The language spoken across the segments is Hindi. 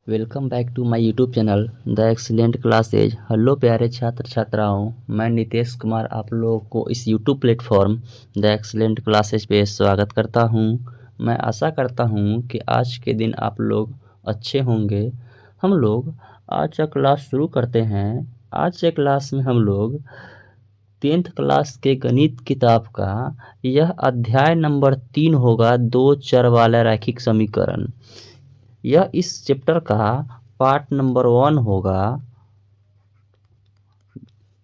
Welcome back to my YouTube channel the excellent classes. Hello प्यारे छात्र छात्राओं, मैं नितेश कुमार आप लोगों को इस YouTube platform the excellent classes पे स्वागत करता हूं। मैं आशा करता हूं कि आज के दिन आप लोग अच्छे होंगे। हम लोग आज का क्लास शुरू करते हैं। आज के क्लास में हम लोग 10th क्लास के गणित किताब का यह अध्याय नंबर 3 होगा, दो चर वाला रैखिक समीकरण। यह इस चैप्टर का पार्ट नंबर 1 होगा,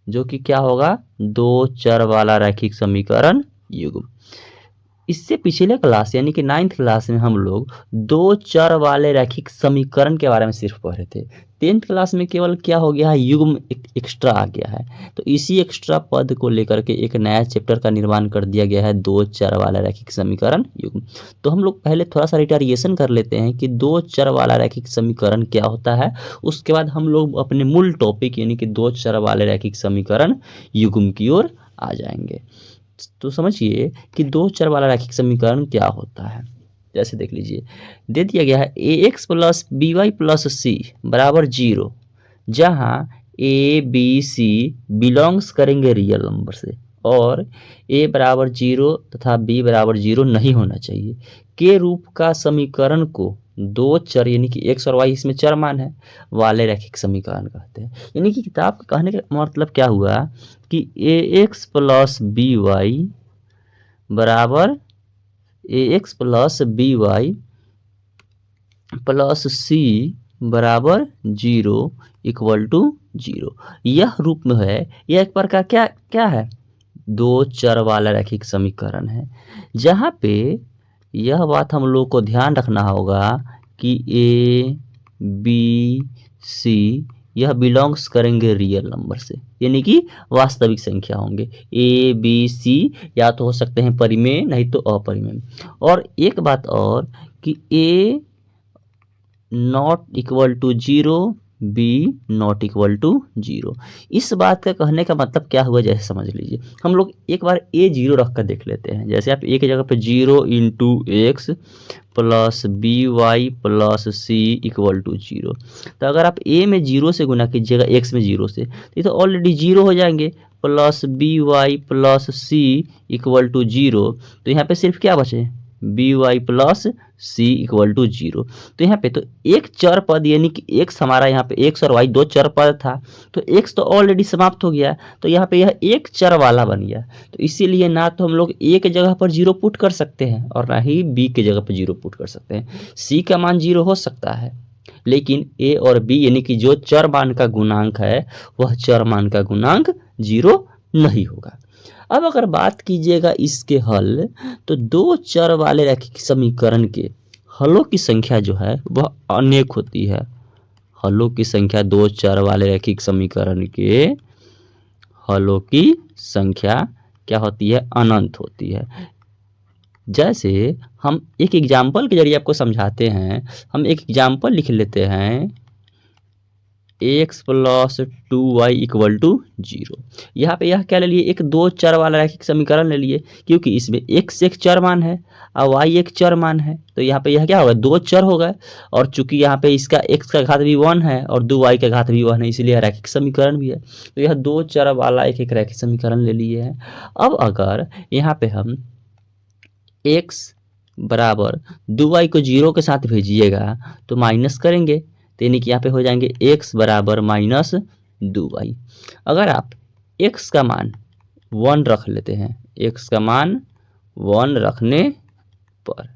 जो कि क्या होगा, दो चर वाला रैखिक समीकरण युग्म। इससे पिछले क्लास यानी कि 9th क्लास में हम लोग दो चर वाले रैखिक समीकरण के बारे में सिर्फ पढ़ रहे थे। 10th क्लास में केवल क्या हो गया है, युग्म एक्स्ट्रा आ गया है। तो इसी एक्स्ट्रा पद को लेकर के एक नया चैप्टर का निर्माण कर दिया गया है, दो चर वाला रैखिक समीकरण युग्म। तो हम लोग पहले थोड़ा सा रिटरेशन कर लेते हैं कि दो चर वाला रैखिक समीकरण क्या होता है। उसके बाद हम लोग अपने मूल टॉपिक यानी कि दो चर वाले रैखिक समीकरण युग्म की ओर आ जाएंगे। तो समझिए कि दो चर वाला रैखिक समीकरण क्या होता है। जैसे देख लीजिए, दे दिया गया है a x plus b y plus c बराबर 0, जहाँ ए बी सी बिलोंग्स करेंगे रियल नंबर से और ए बराबर 0 तथा बी बराबर 0 नहीं होना चाहिए के रूप का समीकरण को दो चर यानी कि एक्स और वाई, इसमें चर मान है, वाले रैखिक समीकरण कहते हैं। यानी कि किताब का कहने का मतलब क्या हुआ कि a x plus b y बराबर a x plus b y plus c बराबर 0 इक्वल टू 0, यह रूप में है। यह एक प्रकार क्या क्या है, दो चर वाला रैखिक समीकरण है, जहाँ पे यह बात हम लोग को ध्यान रखना होगा कि ए बी सी यह बिलोंग्स करेंगे रियल नंबर से, यानी कि वास्तविक संख्या होंगे। ए बी सी या तो हो सकते हैं परिमेय, नहीं तो अपरिमेय। और एक बात और कि a not equal to 0, b not equal to 0। इस बात का कहने का मतलब क्या हुआ, जैसे समझ लीजिए, हम लोग एक बार ए 0 रख कर देख लेते हैं। जैसे आप ए की जगह पे 0 into x plus b y plus c equal to 0, तो अगर आप ए में 0 से गुना कीजिएगा एक्स में 0 से, तो ऑलरेडी 0 हो जाएंगे, plus b y plus c equal to 0। तो यहाँ पे सिर्फ क्या बचे, b y plus c equal to 0। तो यहाँ पे तो एक चर पद यानी कि एक्स, हमारा यहाँ पे एक्स और वाई दो चर पद था, तो एक्स तो ऑलरेडी समाप्त हो गया, तो यहाँ पे यह एक चर वाला बन गया। तो इसीलिए ना तो हम लोग ए के जगह पर 0 पुट कर सकते हैं और ना ही बी के जगह पर 0 पुट कर सकते हैं। सी का मान 0 हो सकता है, लेकिन ए और बी यानी कि जो चर मान का गुणांक है वह चर मान का गुणांक 0 नहीं होगा। अब अगर बात कीजिएगा इसके हल, तो दो चर वाले रैखिक समीकरण के हलों की संख्या जो है वह अनेक होती है। हलों की संख्या, दो चर वाले रैखिक समीकरण के हलों की संख्या क्या होती है, अनंत होती है। जैसे हम एक एग्जाम्पल के जरिए आपको समझाते हैं। हम एक एग्जाम्पल लिख लेते हैं, x plus 2y equal to 0। यहाँ पे यह क्या ले लिए, एक दो चर वाला रैखिक समीकरण ले लिए, क्योंकि इसमें x एक चर मान है और y एक चर मान है। तो यहाँ पे यह क्या होगा, दो चर हो गए, और चूंकि यहाँ पे इसका x का घात भी 1 है और 2y का घात भी 1 है, इसलिए रैखिक समीकरण भी है। तो यह दो चर वाला एक एक रैखिक समीकरण ले लिए हैं। अब अगर यहाँ पे हम x बराबर 2y को 0 के साथ भेजिएगा तो माइनस करेंगे, यानी कि यहाँ पे हो जाएंगे x बराबर माइनस 2y। अगर आप x का मान 1 रख लेते हैं, x का मान 1 रखने पर,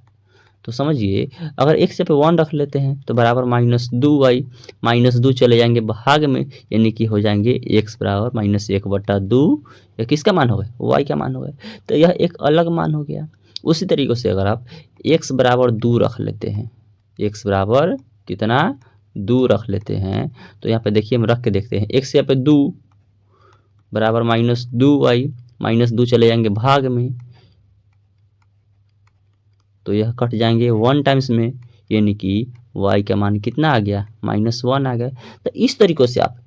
तो समझिए अगर x पे 1 रख लेते हैं तो बराबर माइनस 2y, माइनस 2 चले जाएंगे भाग में, यानी कि हो जाएंगे x बराबर माइनस 1/2। यह किसका मान हो गया, y का मान हो गया। तो यह एक अलग मान हो गया। उसी तरीके से अगर आप x बराबर 2 रख लेते हैं, x बराबर कितना 2 रख लेते हैं, तो यहाँ पे देखिए हम रख के देखते हैं, x यहाँ पे 2 बराबर माइनस 2y, माइनस 2 चले जाएंगे भाग में, तो यह कट जाएंगे 1 टाइम्स में, यानी कि y का मान कितना आ गया, -1 आ गया। तो इस तरीके से आप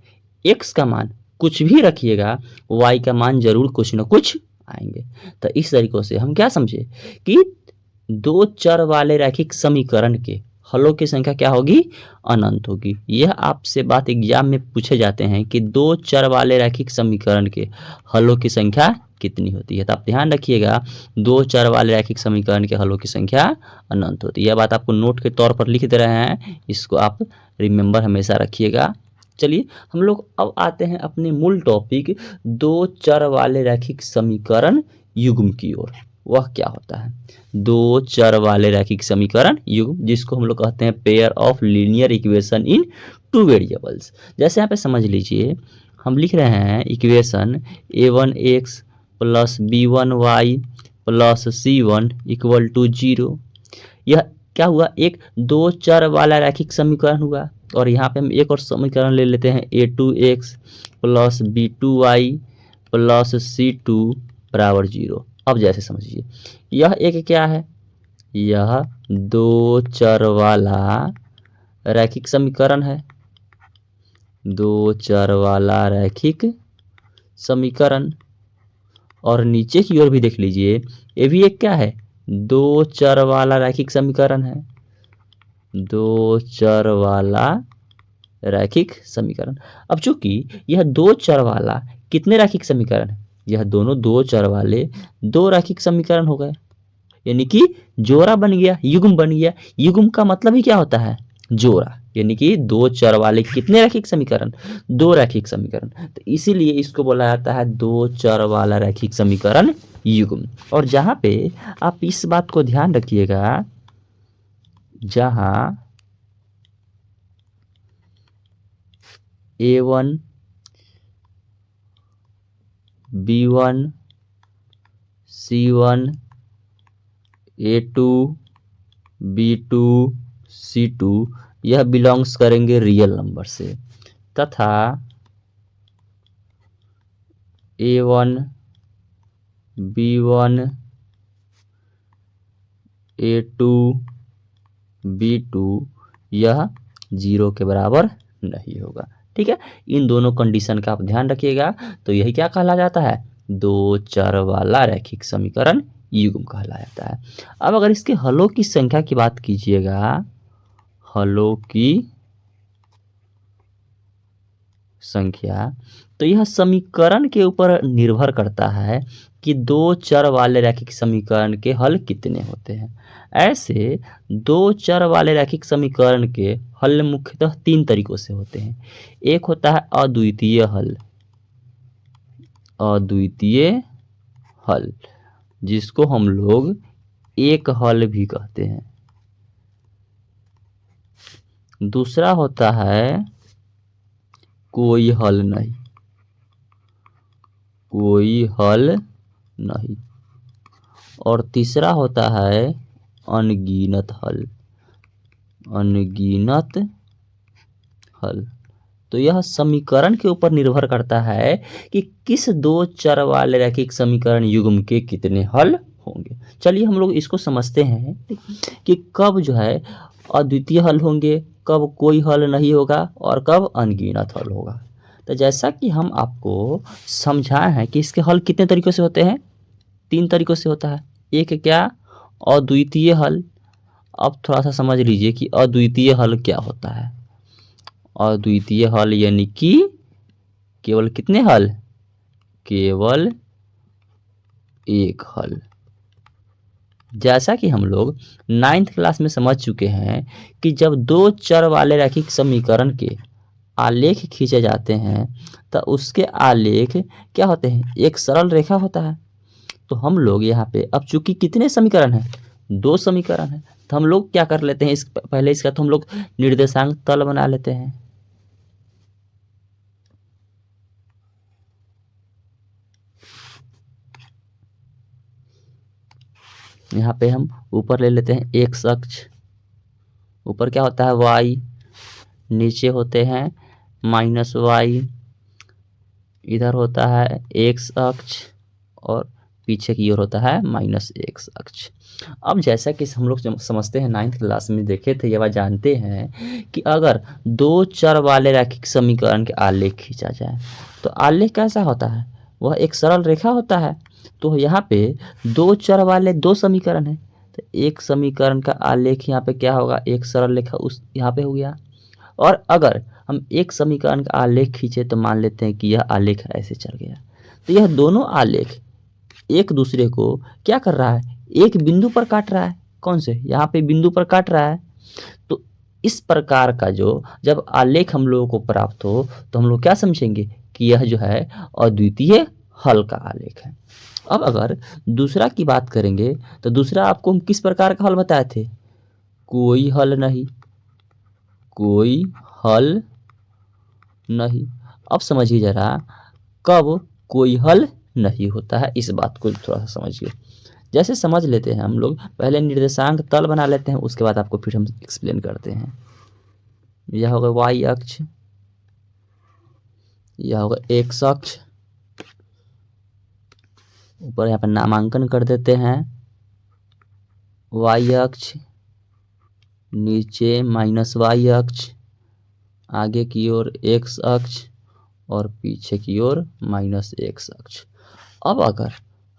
x का मान कुछ भी रखिएगा, y का मान जरूर कुछ न कुछ आएंगे। तो इस तरीके से हम क्या समझे कि दो चर वाले रैखिक समीकरण के हलों की संख्या क्या होगी, अनंत होगी। यह आपसे बात एग्जाम में पूछे जाते हैं कि दो चर वाले रैखिक समीकरण के हलों की संख्या कितनी होती है। तो आप ध्यान रखिएगा, दो चर वाले रैखिक समीकरण के हलों की संख्या अनंत होती है। यह बात आपको नोट के तौर पर लिख दे रहे हैं, इसको आप रिमेंबर हमेशा रखिएगा। चलिए हम लोग अब आते हैं अपने मूल टॉपिक दो चर वाले रैखिक समीकरण युग्म की ओर। वह क्या होता है, दो चर वाले रैखिक समीकरण युग्म, जिसको हम लोग कहते हैं pair of linear equation in two variables. जैसे यहाँ पे समझ लीजिए, हम लिख रहे हैं equation a1x plus b1y plus c1 equal to 0। यह क्या हुआ, एक दो चर वाला रैखिक समीकरण हुआ। और यहाँ पे हम एक और समीकरण ले लेते हैं a2x plus b2y plus c2 बराबर 0। अब जैसे समझिए, यह एक क्या है, यह दो चर वाला रैखिक समीकरण है, दो चर वाला रैखिक समीकरण। और नीचे की ओर भी देख लीजिए, ये भी एक क्या है, दो चर वाला रैखिक समीकरण है, दो चर वाला रैखिक समीकरण। अब चूंकि यह दो चर वाला कितने रैखिक समीकरण है, यह दोनों दो चर वाले दो रैखिक समीकरण हो गए, यानी कि जोड़ा बन गया, युग्म बन गया। युग्म का मतलब ही क्या होता है, जोड़ा, यानी कि दो चर वाले कितने रैखिक समीकरण, दो रैखिक समीकरण। तो इसीलिए इसको बोला जाता है दो चर वाला रैखिक समीकरण युग्म। और जहां पे आप इस बात को ध्यान रखिएगा, जहां a1 b1 c1 a2 b2 c2 यह बिलोंग्स करेंगे रियल नंबर से, तथा a1 b1 a2 b2 यह 0 के बराबर नहीं होगा। ठीक है, इन दोनों कंडीशन का आप ध्यान रखिएगा। तो यही क्या कहला जाता है, दो चर वाला रैखिक समीकरण युग्म कहला जाता है। अब अगर इसके हलों की संख्या की बात कीजिएगा, हलों की संख्या, तो यह समीकरण के ऊपर निर्भर करता है कि दो चर वाले रैखिक समीकरण के हल कितने होते हैं। ऐसे दो चर वाले रैखिक समीकरण के हल मुख्यतः तीन तरीकों से होते हैं। एक होता है अद्वितीय हल, अद्वितीय हल जिसको हम लोग एक हल भी कहते हैं। दूसरा होता है कोई हल नहीं, कोई हल नहीं। और तीसरा होता है अनगिनत हल, अनगिनत हल। तो यह समीकरण के ऊपर निर्भर करता है कि किस दो चर वाले रैखिक समीकरण युग्म के कितने हल होंगे। चलिए हम लोग इसको समझते हैं कि कब जो है अद्वितीय हल होंगे, कब कोई हल नहीं होगा और कब अनगिनत हल होगा। तो जैसा कि हम आपको समझाए हैं कि इसके हल कितने तरीकों से होते हैं, तीन तरीकों से होता है। एक क्या, अद्वितीय हल। अब थोड़ा सा समझ लीजिए कि अद्वितीय हल क्या होता है। अद्वितीय हल यानी कि केवल कितने हल, केवल एक हल। जैसा कि हम लोग 9th क्लास में समझ चुके हैं कि जब दो चर वाले रैखिक समीकरण के आलेख खींचे जाते हैं तो उसके आलेख क्या होते हैं, एक सरल रेखा होता है। तो हम लोग यहाँ पे अब चूंकि कितने समीकरण हैं, दो समीकरण हैं, तो हम लोग क्या कर लेते हैं, इस पहले इसका तो हम लोग निर्देशांक तल बना लेते हैं। यहाँ पे हम ऊपर ले लेते हैं एक्स अक्ष, ऊपर क्या होता है वाई, नीचे होते हैं माइनस वाई, इधर होता है एक्स अक्ष और पीछे की ओर होता है माइनस एक्स अक्ष। अब जैसा कि हम लोग समझते हैं 9th क्लास में देखे थे, यह बात जानते हैं कि अगर दो चर वाले रैखिक समीकरण के आलेख खींचा जाए तो आलेख कैसा होता है, वह एक सरल रेखा होता है। तो यहाँ पे दो चर वाले दो समीकरण हैं, तो एक समीकरण का आलेख यहाँ पे क्या होगा, एक सरल रेखा उस यहाँ पे हो गया। और अगर हम एक समीकरण का आलेख खींचे तो मान लेते हैं कि यह आलेख ऐसे चल गया। तो यह दोनों आलेख एक दूसरे को क्या कर रहा है, एक बिंदु पर काट रहा है। कौन से, यहाँ पे बिंदु पर काट रहा है। तो इस प्रकार का जो जब आलेख हम लोगों को प्राप्त हो तो हम लोग क्या समझेंगे कि यह जो है अद्वितीय हल का आलेख है। अब अगर दूसरा की बात करेंगे तो दूसरा आपको हम किस प्रकार का हल बताए थे, कोई हल नहीं, कोई हल नहीं। अब समझिए जरा कब कोई हल नहीं होता है, इस बात को थोड़ा सा समझिए। जैसे समझ लेते हैं हम लोग, पहले निर्देशांक तल बना लेते हैं, उसके बाद आपको फिर हम एक्सप्लेन करते हैं। यह होगा वाई अक्ष, यह होगा एक्स अक्ष, ऊपर यहाँ पर नामांकन कर देते हैं वाई अक्ष, नीचे माइनस वाई अक्ष, आगे की ओर एक्स अक्ष और पीछे की ओर माइनस एक्स अक्ष। अब अगर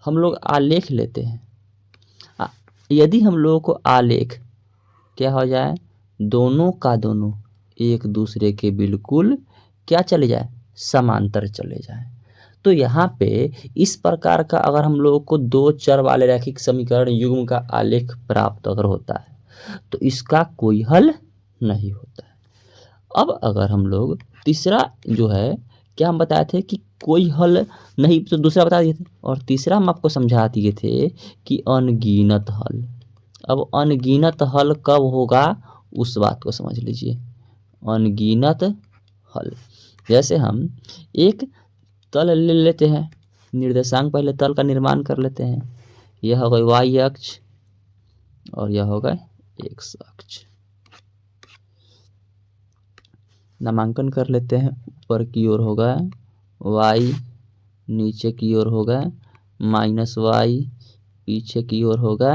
हम लोग आलेख लेते हैं, यदि हम लोगों को आलेख क्या हो जाए, दोनों का दोनों एक दूसरे के बिल्कुल क्या चले जाए, समांतर चले जाए, तो यहाँ पे इस प्रकार का अगर हम लोगों को दो चर वाले रैखिक समीकरण युग्म का आलेख प्राप्त अगर होता है तो इसका कोई हल नहीं होता है। अब अगर हम लोग तीसरा जो है, क्या हम बताए थे कि कोई हल नहीं, तो दूसरा बता दिए थे, और तीसरा हम आपको समझा दिए थे कि अनगिनत हल। अब अनगिनत हल कब होगा उस बात को समझ लीजिए, अनगिनत हल। जैसे हम एक तल ले लेते हैं, निर्देशांक पहले तल का निर्माण कर लेते हैं, यह होगा वाई अक्ष और यह होगा एक्स अक्ष। नामांकन कर लेते हैं, ऊपर की ओर होगा y, नीचे की ओर होगा माइनस वाई, पीछे की ओर होगा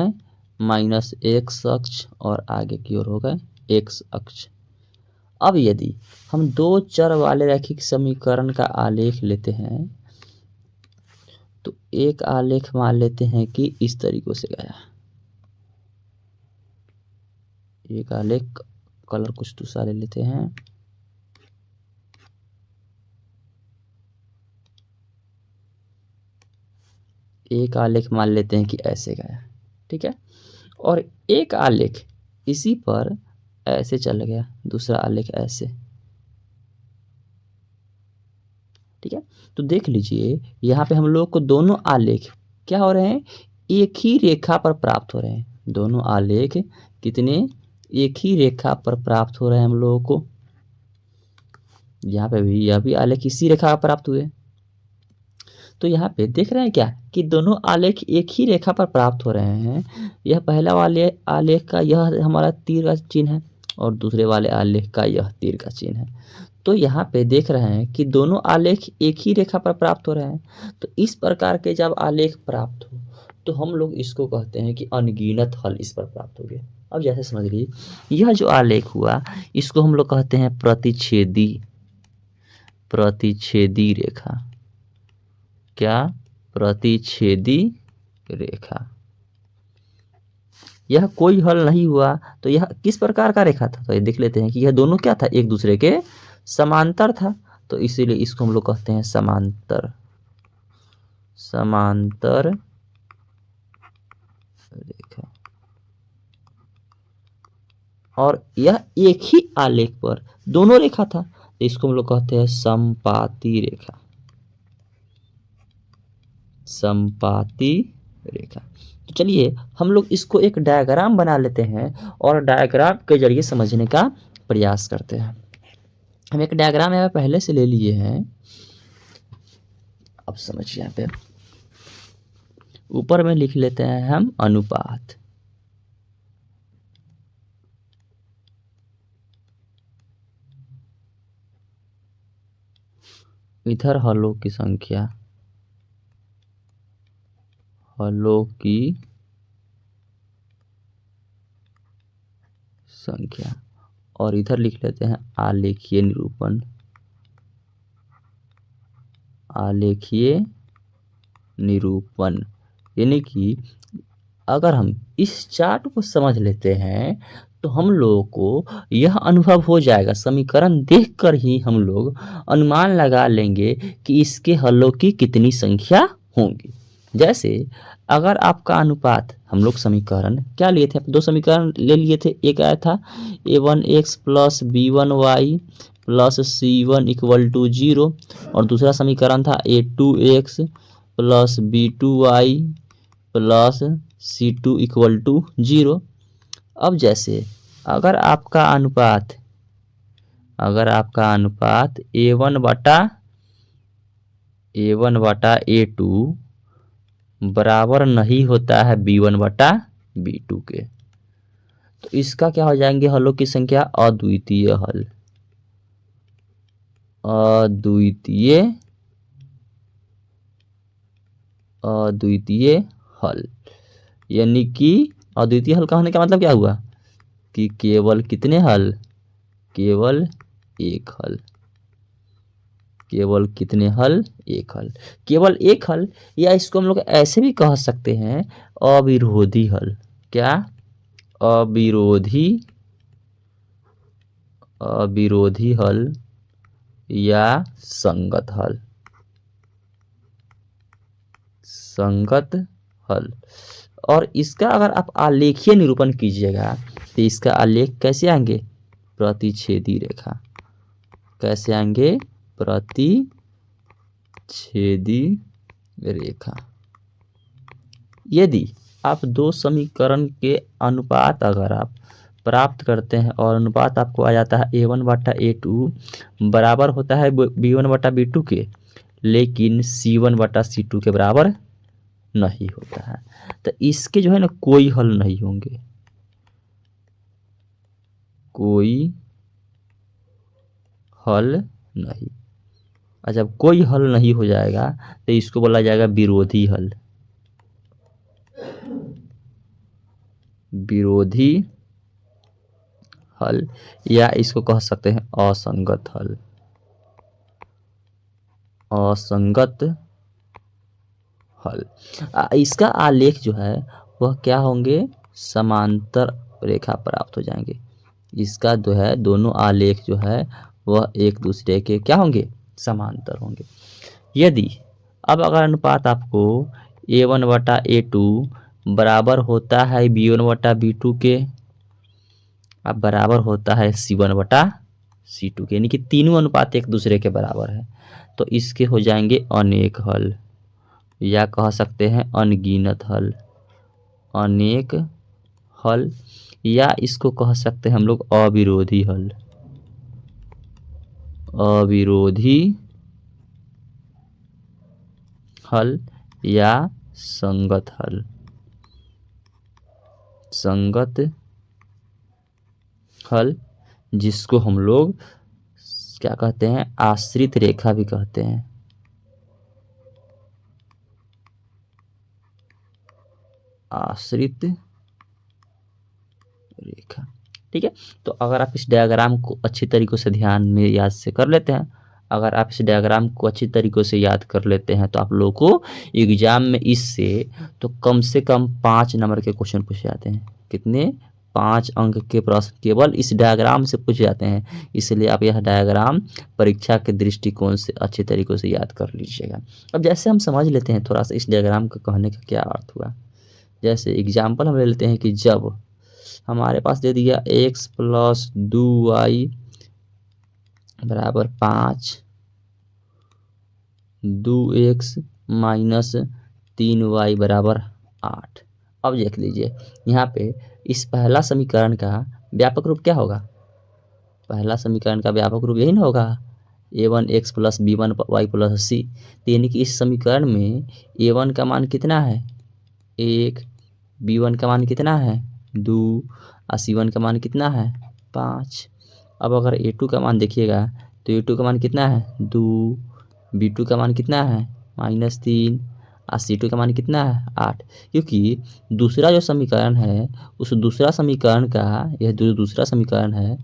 माइनस एक्स अक्ष और आगे की ओर होगा एक्स अक्ष। अब यदि हम दो चर वाले रैखिक समीकरण का आलेख लेते हैं तो एक आलेख मान लेते हैं कि इस तरीके से गया, एक आलेख कलर कुछ दूसरा ले लेते हैं, एक आलेख मान लेते हैं कि ऐसे गया, ठीक है, और एक आलेख इसी पर ऐसे चल गया, दूसरा आलेख ऐसे, ठीक है। तो देख लीजिए यहाँ पे हम लोग को दोनों आलेख क्या हो रहे हैं, एक ही रेखा पर प्राप्त हो रहे हैं, दोनों आलेख कितने, एक ही रेखा पर प्राप्त हो रहे हैं हम लोगों को। यहाँ पे भी यह भी आलेख इसी रेखा पर प्राप्त हुए, तो यहाँ पे देख रहे हैं क्या कि दोनों आलेख एक ही रेखा पर प्राप्त हो रहे हैं। यह पहला वाले आलेख का यह हमारा तीर का चिन्ह है और दूसरे वाले आलेख का यह तीर का चिन्ह है। तो यहाँ पे देख रहे हैं कि दोनों आलेख एक ही रेखा पर प्राप्त हो रहे हैं। तो इस प्रकार के जब आलेख प्राप्त हो तो हम लोग इसको कहते हैं कि अनगिनत हल इस पर प्राप्त हो गया। अब जैसे समझ लीजिए यह जो आलेख हुआ इसको हम लोग कहते हैं प्रतिच्छेदी, प्रतिच्छेदी रेखा, क्या, प्रतिच्छेदी रेखा। यह कोई हल नहीं हुआ तो यह किस प्रकार का रेखा था, तो ये देख लेते हैं कि यह दोनों क्या था, एक दूसरे के समांतर था, तो इसीलिए इसको हम लोग कहते हैं समांतर, समांतर रेखा। और यह एक ही आलेख पर दोनों रेखा था तो इसको हम लोग कहते हैं समपाती रेखा, समपाती रेखा। तो चलिए हम लोग इसको एक डायग्राम बना लेते हैं और डायग्राम के जरिए समझने का प्रयास करते हैं। हम एक डायग्राम यहाँ पहले से ले लिए हैं, अब समझिए यहाँ पे ऊपर में लिख लेते हैं हम अनुपात, इधर हलों की संख्या, हलों की संख्या, और इधर लिख लेते हैं आलेखीय निरूपण, आलेखीय निरूपण, यानी कि अगर हम इस चार्ट को समझ लेते हैं तो हम लोगों को यह अनुभव हो जाएगा, समीकरण देखकर ही हम लोग अनुमान लगा लेंगे कि इसके हलों की कितनी संख्या होंगी। जैसे अगर आपका अनुपात, हम लोग समीकरण क्या लिए थे, दो समीकरण ले लिए थे। एक आया था a1x plus b1y plus c1 equal to 0 और दूसरा समीकरण था a2x plus b2y plus c2 equal to 0। अब जैसे अगर आपका अनुपात a1 बटा a2 बराबर नहीं होता है b1 बटा b2 के, तो इसका क्या हो जाएंगे हलों की संख्या, अद्वितीय हल। यानी कि अद्वितीय हल का होने का मतलब क्या हुआ कि केवल कितने हल, केवल एक हल, केवल कितने हल, एक हल, केवल एक हल। या इसको हम लोग ऐसे भी कह सकते हैं अविरोधी हल। क्या, अविरोधी हल या संगत हल। और इसका अगर आप आलेखीय निरूपण कीजिएगा तो इसका आलेख कैसे आएंगे, प्रतिच्छेदी रेखा। कैसे आएंगे, प्रतिच्छेदी रेखा। यदि आप दो समीकरण के अनुपात अगर आप प्राप्त करते हैं और अनुपात आपको आ जाता है a1 बटा a2 बराबर होता है b1 बटा b2 के, लेकिन c1 बटा c2 के बराबर नहीं होता है, तो इसके जो है ना कोई हल नहीं होंगे, कोई हल नहीं। और जब कोई हल नहीं हो जाएगा तो इसको बोला जाएगा विरोधी हल, विरोधी हल, या इसको कह सकते हैं असंगत हल, असंगत हल। इसका आलेख जो है वह क्या होंगे, समांतर रेखा प्राप्त हो जाएंगे। इसका जो है दोनों आलेख जो है वह एक दूसरे के क्या होंगे, समांतर होंगे। यदि अब अगर अनुपात आपको a1 बटा a2 बराबर होता है b1 बटा b2 के, अब बराबर होता है c1 बटा c2 के, यानी कि तीनों अनुपात एक दूसरे के बराबर है, तो इसके हो जाएंगे अनेक हल, या कह सकते हैं अनगिनत हल, अनेक हल, या इसको कह सकते हैं हम लोग अविरोधी हल, अविरोधी हल, या संगत हल, संगत हल, जिसको हम लोग क्या कहते हैं, आश्रित रेखा भी कहते हैं, आश्रित रेखा। ठीक है, तो अगर आप इस डायग्राम को अच्छी तरीकों से ध्यान में याद से कर लेते हैं, अगर आप इस डायग्राम को अच्छी तरीकों से याद कर लेते हैं तो आप लोगों को एग्जाम में इससे तो कम से कम 5 नंबर के क्वेश्चन पूछे जाते हैं। कितने, 5 अंक के प्रश्न केवल इस डायग्राम से पूछे जाते हैं। इसलिए आप यह डायग्राम परीक्षा के दृष्टिकोण से अच्छे तरीकों से याद कर लीजिएगा। अब जैसे हम समझ लेते हैं थोड़ा सा इस डायग्राम का कहने का क्या अर्थ हुआ। जैसे एग्जाम्पल हम ले लेते हैं कि जब हमारे पास दे दिया x प्लस 2y बराबर 5, 2x माइनस 3y बराबर 8। अब देख लीजिए यहाँ पे इस पहला समीकरण का व्यापक रूप क्या होगा, पहला समीकरण का व्यापक रूप यही ना होगा a1x plus b1y plus c। यानी कि इस समीकरण में a1 का मान कितना है 1, b1 का मान कितना है 2 और c1 का मान कितना है 5। अब अगर a2 का मान देखिएगा तो a2 का मान कितना है 2, b2 का मान कितना है -3 और C2 का मान कितना है 8, क्योंकि दूसरा जो समीकरण है उस दूसरा समीकरण का यह जो दूसरा समीकरण है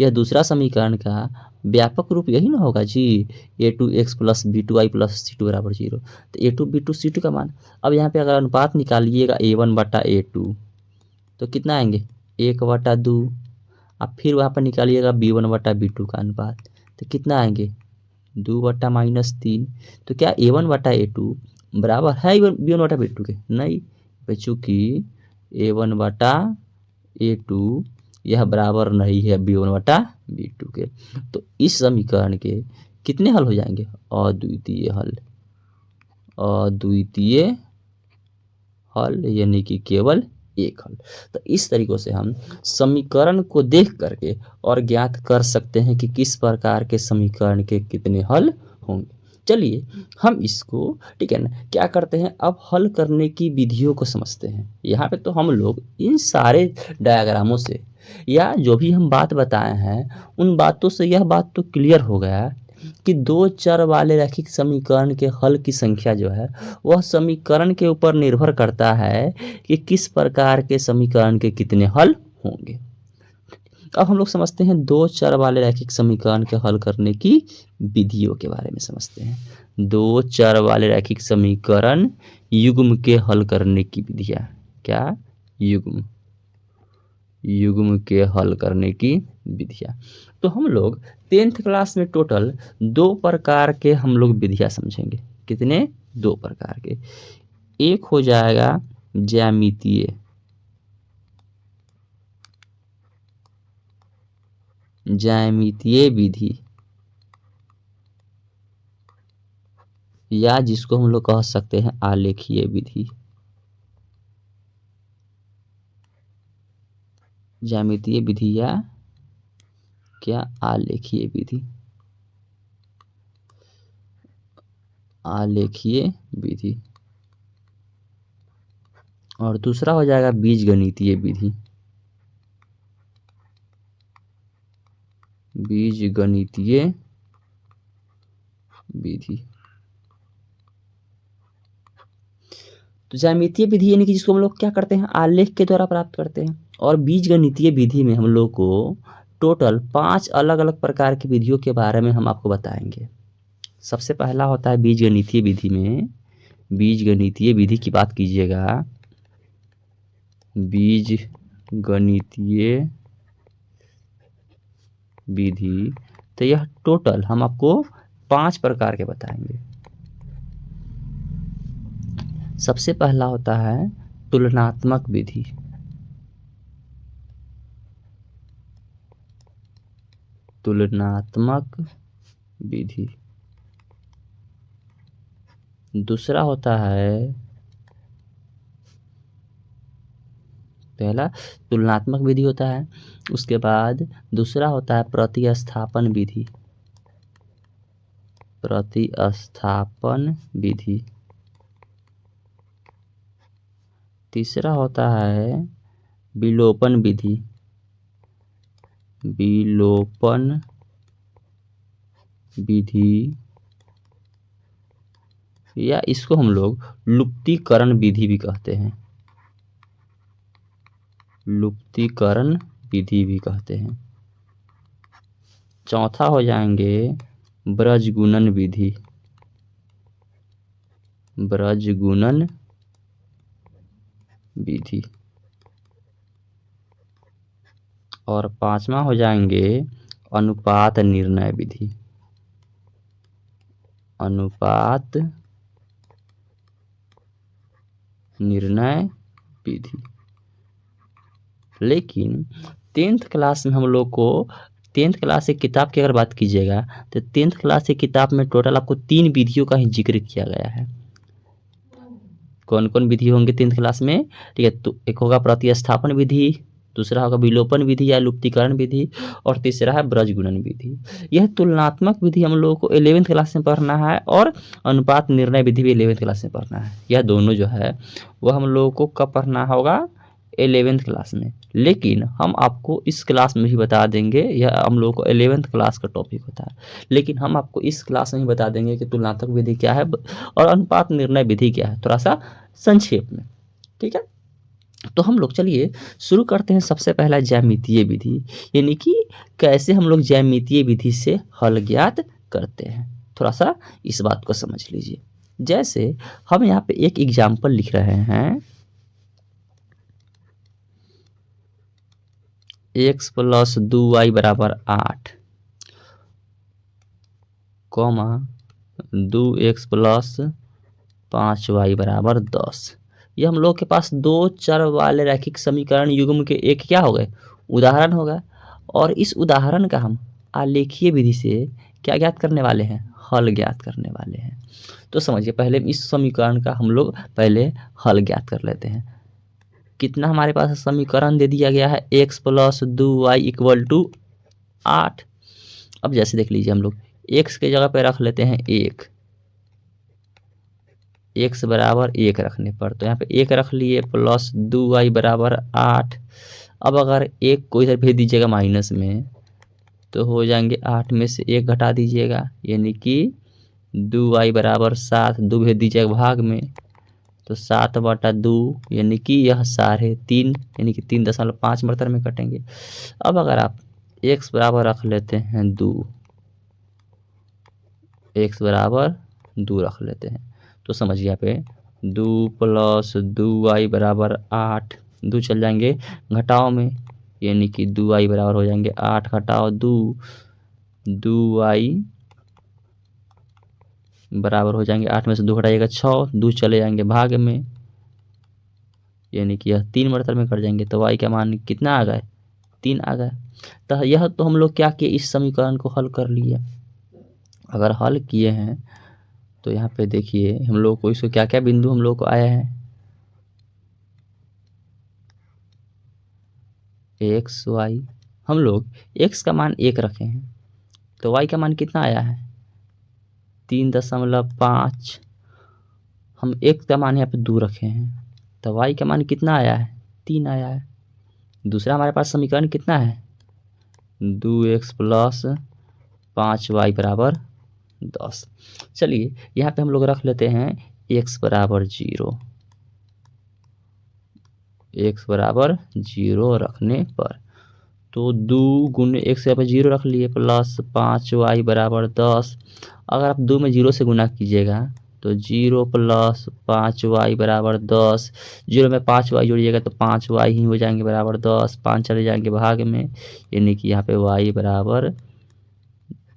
यह दूसरा समीकरण का व्यापक रूप यही ना होगा जी, a2x plus b2y plus c2 बराबर 0। तो a2 b2 c2 का मान, अब यहाँ पे अगर अनुपात निकालिएगा a1 बटा a2 तो कितना आएंगे 1/2। अब फिर वहाँ पर निकालिएगा b1 बटा b2 का अनुपात तो कितना आएंगे 2/-3। तो क्या a1 बटा a2 बराबर है b1 बटा b2 के? नहीं, चूँकि a1 बटा a2 यह बराबर नहीं है b1 बटा b2 के। तो इस समीकरण के कितने हल हो जाएंगे? अद्वितीय हल। अद्वितीय हल यानी कि केवल एक हल। तो इस तरीक़ों से हम समीकरण को देख करके और ज्ञात कर सकते हैं कि किस प्रकार के समीकरण के कितने हल होंगे। चलिए हम इसको, ठीक है ना, क्या करते हैं, अब हल करने की विधियों को समझते हैं। यहाँ पे तो हम लोग इन सारे डायग्रामों से या जो भी हम बात बताए हैं उन बातों से यह बात तो क्लियर हो गया कि दो चर वाले रैखिक समीकरण के हल की संख्या जो है वह समीकरण के ऊपर निर्भर करता है कि किस प्रकार के समीकरण के कितने हल होंगे। अब हम लोग समझते हैं दो चर वाले रैखिक समीकरण के हल करने की विधियों के बारे में समझते हैं। दो चर वाले रैखिक समीकरण युग्म के हल करने की विधियां। क्या? युग्म के हल करने की विधियां। तो हम लोग 10th क्लास में टोटल 2 प्रकार के हम लोग विधियां समझेंगे। कितने? 2 प्रकार के। एक हो जाएगा ज्यामितीय विधि, या जिसको हम लोग कह सकते हैं आलेखीय विधि। ज्यामितीय विधि या क्या? आलेखीय विधि। आलेखीय विधि। और दूसरा हो जाएगा बीजगणितीय विधि। बीजगणितीय विधि। तो ज्यामितीय विधि यानी कि जिसको हम लोग क्या करते हैं, आलेख के द्वारा प्राप्त करते हैं। और बीजगणितीय विधि में हम लोग को टोटल 5 अलग अलग प्रकार की विधियों के बारे में हम आपको बताएंगे। सबसे पहला होता है बीजगणितीय विधि में, बीजगणितीय विधि की बात कीजिएगा, बीजगणितीय विधि, तो यह टोटल हम आपको 5 प्रकार के बताएंगे। सबसे पहला होता है तुलनात्मक विधि। तुलनात्मक विधि। दूसरा होता है, पहला तुलनात्मक विधि होता है, उसके बाद दूसरा होता है प्रतिस्थापन विधि। प्रतिस्थापन विधि। तीसरा होता है विलोपन विधि। विलोपन विधि, या इसको हम लोग लुप्तीकरण विधि भी कहते हैं। लुप्तीकरण विधि भी कहते हैं। चौथा हो जाएंगे ब्रजगुणन विधि। ब्रजगुणन विधि। और पांचवा हो जाएंगे अनुपात निर्णय विधि। अनुपात निर्णय विधि। लेकिन 10th क्लास में हम लोग को 10th क्लास की किताब की अगर बात कीजिएगा तो 10th क्लास की किताब में टोटल आपको 3 विधियों का ही जिक्र किया गया है। कौन कौन विधि होंगे 10th क्लास में? ठीक है, तो एक होगा प्रतिस्थापन विधि, दूसरा होगा विलोपन विधि या लुप्तीकरण विधि, और तीसरा है ब्रजगुणन विधि। यह तुलनात्मक विधि हम लोगों को 11th क्लास में पढ़ना है, और अनुपात निर्णय विधि भी 11th क्लास में पढ़ना है। यह दोनों जो है वह हम लोगों को कब पढ़ना होगा? 11th क्लास में। लेकिन हम आपको इस क्लास में ही बता देंगे, यह हम लोग को 11th क्लास का टॉपिक होता है, लेकिन हम आपको इस क्लास में ही बता देंगे कि तुलनात्मक विधि क्या है और अनुपात निर्णय विधि क्या है, थोड़ा सा संक्षेप में। ठीक है, तो हम लोग चलिए शुरू करते हैं। सबसे पहला ज्यामितीय विधि, यानी कि कैसे हम लोग ज्यामितीय विधि से हल ज्ञात करते हैं। थोड़ा सा इस बात को समझ लीजिए। जैसे हम यहाँ पे एक एग्जाम्पल लिख रहे हैं, x + 2y = 8, comma 2x + 5y = 10। ये हम लोग के पास दो चर वाले रैखिक समीकरण युग्म के एक क्या हो गए, उदाहरण होगा। और इस उदाहरण का हम आलेखीय विधि से क्या ज्ञात करने वाले हैं, हल ज्ञात करने वाले हैं। तो समझिए, पहले इस समीकरण का हम लोग पहले हल ज्ञात कर लेते हैं। कितना हमारे पास समीकरण दे दिया गया है, x + 2y = 8। अब जैसे देख लीजिए, हम लोग x के जगह पे रख लेते हैं 1, x = 1 रखने पर तो यहाँ पे 1 रख लिए, प्लस 2y = 8। अब अगर 1 को इधर भेज दीजिएगा माइनस में, तो हो जाएंगे 8 में से 1 घटा दीजिएगा, यानी कि 2y = 7। 2 भेज दीजिएगा भाग में, तो 7/2, यानी कि यह 3.5, यानी कि 3.5 मात्रा में कटेंगे। अब अगर आप x बराबर रख लेते हैं 2, x = 2 रख लेते हैं, तो समझिए यहाँ पे 2 + 2y = 8, 2 चल जाएंगे घटाओ में, यानी कि 2y बराबर हो जाएंगे 8 घटाओ 2, 2y बराबर हो जाएंगे 8 में से 2 घटाइएगा 6, 2 चले जाएंगे भाग में, यानी कि यह 3 मात्रा में कट जाएंगे। तो y का मान कितना आ गया, 3 आ गया। तो यह तो हम लोग क्या किए, इस समीकरण को हल कर लिए। अगर हल किए हैं तो यहाँ पे देखिए हम लोग को इसको क्या क्या बिंदु हम लोग को आया है, x y। हम लोग x का मान 1 रखे हैं, तो y का मान कितना आया है, 3.5। हम x का मान यहाँ पे 2 रखे हैं, तो y का मान कितना आया है, 3 आया है। दूसरा हमारे पास समीकरण कितना है, 2x + 5y = 10। चलिए यहाँ पे हम लोग रख लेते हैं x = 0। x = 0 रखने पर तो 2 गुने x यहाँ पे 0 रख लिए, प्लस 5y = 10। अगर आप 2 में 0 से गुना कीजिएगा तो 0 + 5y = 10। 0 में 5y जोड़िएगा तो 5y ही हो जाएंगे बराबर 10, 5 चले जाएंगे भाग में, यानी कि यहाँ पे y =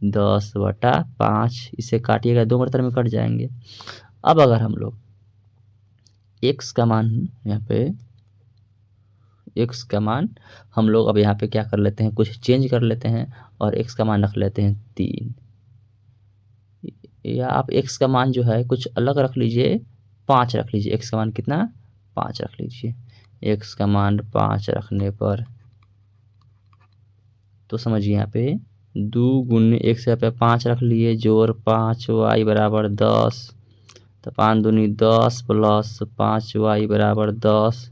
10/5। इसे काटिएगा 2 मात्रा में कट जाएंगे। अब अगर हम लोग x का मान यहाँ पे, x का मान हम लोग अब यहाँ पे क्या कर लेते हैं, कुछ चेंज कर लेते हैं और x का मान रख लेते हैं 3, या आप x का मान जो है कुछ अलग रख लीजिए, 5 रख लीजिए। x का मान कितना, 5 रख लीजिए। x का मान 5 रखने पर तो समझिए यहाँ पे 2 गुने x यहाँ पे 5 रख लिए, जोड़ 5y = 10, तो 5 दूनी 10 प्लस 5y = 10।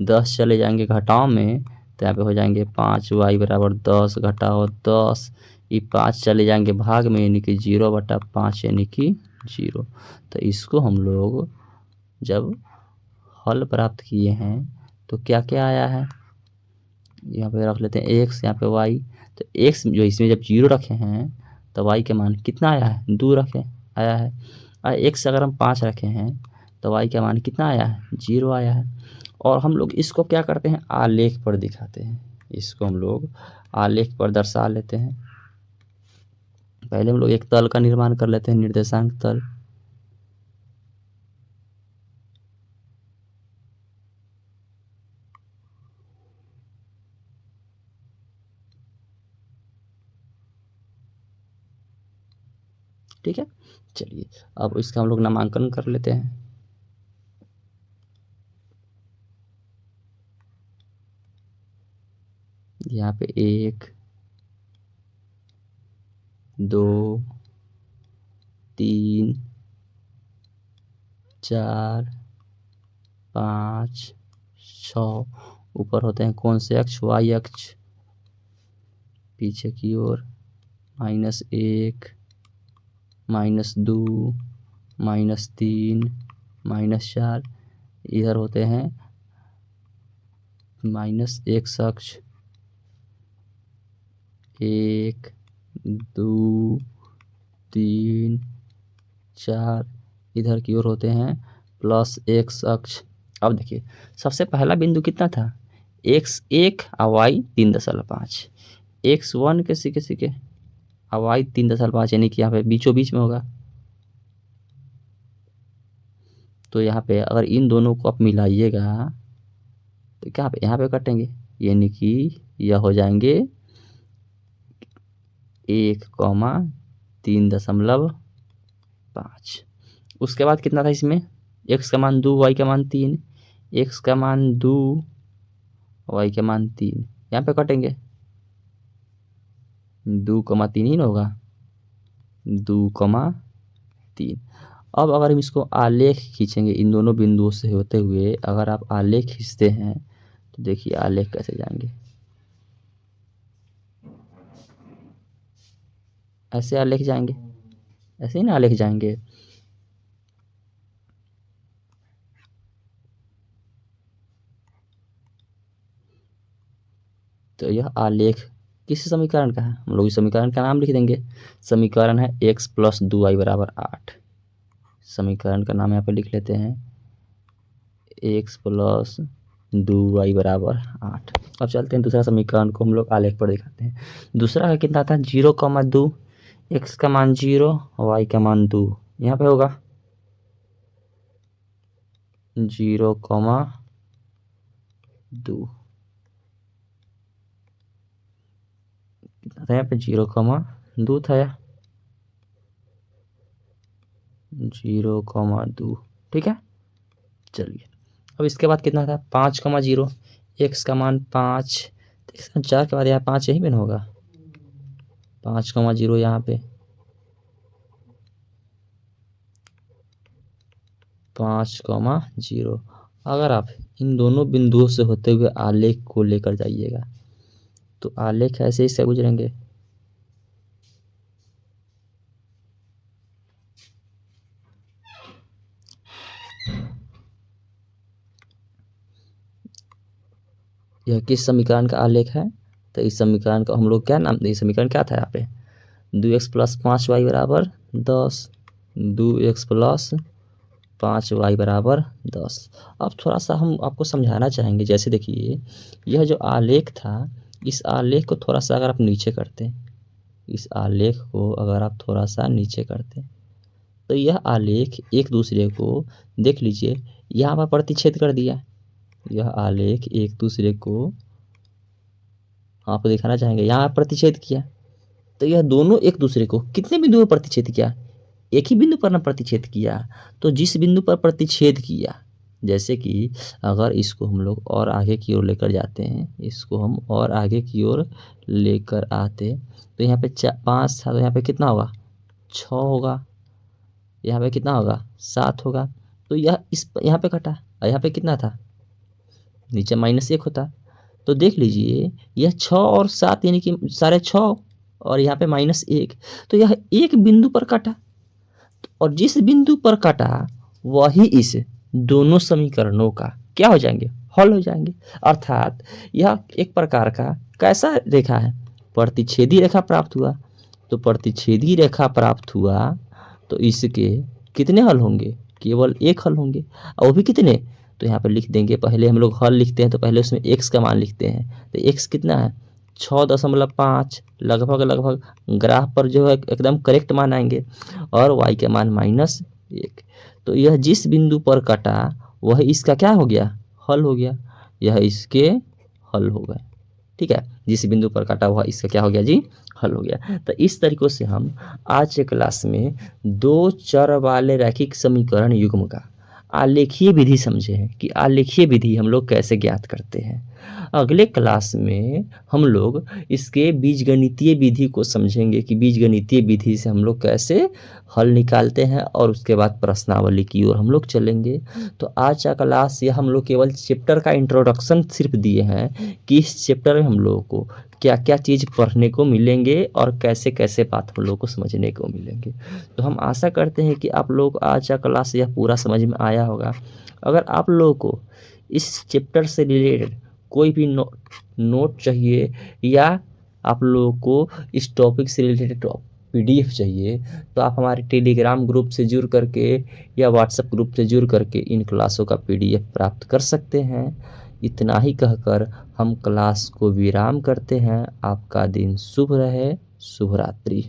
10 चले जाएंगे घटाओ में, तो यहाँ पे हो जाएंगे 5y = 10 घटाओ 10, ये 5 चले जाएंगे भाग में, यानी कि 0/5, यानी कि 0। तो इसको हम लोग जब हल प्राप्त किए हैं तो क्या क्या आया है, यहाँ पे रख लेते हैं x, यहाँ पे y। तो x जो इसमें जब 0 रखे हैं तो y के मान कितना आया है, 2 रखे आया है। और x अगर हम 5 रखे हैं तो y का मान कितना आया है, 0 आया है। और हम लोग इसको क्या करते हैं, आलेख पर दिखाते हैं। इसको हम लोग आलेख पर दर्शा लेते हैं। पहले हम लोग एक तल का निर्माण कर लेते हैं, निर्देशांक तल। ठीक है, चलिए अब इसका हम लोग नामांकन कर लेते हैं। यहाँ पे 1 2 3 4 5 6 ऊपर होते हैं कौन से अक्ष, वाई अक्ष, पीछे की ओर -1, -2, -3, -4, इधर होते हैं -x अक्ष, 1, 2, 3, 4, इधर की ओर होते हैं +x अक्ष। अब देखिए सबसे पहला बिंदु कितना था, x1 और y 3.5, x1 के सिके सिके और y 3.5, यानी कि यहाँ पे बीचों बीच में होगा। तो यहाँ पे अगर इन दोनों को आप मिलाइएगा तो क्या पे यहाँ पे कटेंगे, यानी कि यह हो जाएंगे 1,3.5। उसके बाद कितना था इसमें, x का मान 2, y का मान 3, x का मान 2, y का मान 3, यहाँ पे कटेंगे 2,3 ही ना होगा, 2,3। अब अगर हम इसको आलेख खींचेंगे इन दोनों बिंदुओं से होते हुए, अगर आप आलेख खींचते हैं तो देखिए आलेख कैसे जाएंगे, ऐसे आलेख जाएंगे, ऐसे ही ना आलेख जाएंगे। तो यह आलेख किस समीकरण का है, हम लोग इस समीकरण का नाम लिख देंगे। समीकरण है x + 2y = 8। समीकरण का नाम यहाँ पे लिख लेते हैं x + 2y = 8। अब चलते हैं दूसरा समीकरण को हम लोग आलेख पर दिखाते हैं। दूसरा का कितना था, 0,2, x का मान 0, y का मान 2, यहाँ पे होगा 0,2, कितना था यहाँ पे 0,2 था, 0,2, ठीक है। चलिए अब इसके बाद कितना था, 5,0, x का मान 5, तो 4 के बाद यहाँ 5 यहीं पे ना होगा, 5,0 यहाँ पे 5,0। अगर आप इन दोनों बिंदुओं से होते हुए आलेख को लेकर जाइएगा तो आलेख ऐसे इससे गुजरेंगे, यह किस समीकरण का आलेख है, तो इस समीकरण का हम लोग क्या नाम, इस समीकरण क्या था यहाँ पे, 2x + 5y = 10, 2x + 5y = 10। अब थोड़ा सा हम आपको समझाना चाहेंगे, जैसे देखिए यह जो आलेख था, इस आलेख को थोड़ा सा अगर आप नीचे करते, इस आलेख को अगर आप थोड़ा सा नीचे करते तो यह आलेख एक दूसरे को, देख लीजिए यहाँ पर प्रतिच्छेद कर दिया, यह आलेख एक दूसरे को आपको दिखाना चाहेंगे, यहाँ प्रतिच्छेद किया, तो यह दोनों एक दूसरे को कितने बिंदु पर प्रतिच्छेद किया, एक ही बिंदु पर ना प्रतिच्छेद किया। तो जिस बिंदु पर प्रतिच्छेद किया, जैसे कि अगर इसको हम लोग और आगे की ओर लेकर जाते हैं, इसको हम और आगे की ओर लेकर आते तो यहाँ पे 5 था, तो यहाँ पे कितना होगा 6 होगा, यहाँ पे कितना होगा 7 होगा। तो यह इस यहाँ पे कटा, और यहाँ पे कितना था, नीचे -1 होता। तो देख लीजिए यह 6 और 7 यानी कि 6.5 और यहाँ पे -1, तो यह एक बिंदु पर कटा, और जिस बिंदु पर कटा वही इस दोनों समीकरणों का क्या हो जाएंगे, हल हो जाएंगे। अर्थात यह एक प्रकार का कैसा रेखा है, प्रतिच्छेदी रेखा प्राप्त हुआ। तो प्रतिच्छेदी रेखा प्राप्त हुआ तो इसके कितने हल होंगे, केवल एक हल होंगे, और वो भी कितने, तो यहाँ पर लिख देंगे, पहले हम लोग हल लिखते हैं तो पहले उसमें x का मान लिखते हैं, तो x कितना है 6.5, लगभग ग्राफ पर जो है एकदम करेक्ट मान आएंगे, और y का मान -1। तो यह जिस बिंदु पर कटा वह इसका क्या हो गया, हल हो गया, यह इसके हल हो गए, ठीक है। जिस बिंदु पर कटा हुआ इसका क्या हो गया जी, हल हो गया। तो इस तरीक़े से हम आज के क्लास में 2 चर वाले रैखिक समीकरण युग्म का आलेखीय विधि समझे हैं कि आलेखीय विधि हम लोग कैसे ज्ञात करते हैं। अगले क्लास में हम लोग इसके बीजगणितीय विधि को समझेंगे कि बीजगणितीय विधि से हम लोग कैसे हल निकालते हैं और उसके बाद प्रश्नावली की ओर हम लोग चलेंगे। तो आज का क्लास ये हम लोग केवल चैप्टर का इंट्रोडक्शन सिर्फ दिए हैं कि इस चैप्टर में हम लोगों को क्या क्या चीज़ पढ़ने को मिलेंगे और कैसे कैसे बात हम लोग को समझने को मिलेंगे। तो हम आशा करते हैं कि आप लोग आज का क्लास यह पूरा समझ में आया होगा। अगर आप लोगों को इस चैप्टर से रिलेटेड कोई भी नोट चाहिए या आप लोगों को इस टॉपिक से रिलेटेड पीडीएफ चाहिए तो आप हमारे टेलीग्राम ग्रुप से जुड़ करके या व्हाट्सएप ग्रुप से जुड़ करके इन क्लासों का पीडीएफ प्राप्त कर सकते हैं। इतना ही कहकर हम क्लास को विराम करते हैं। आपका दिन शुभ रहे। शुभ रात्रि।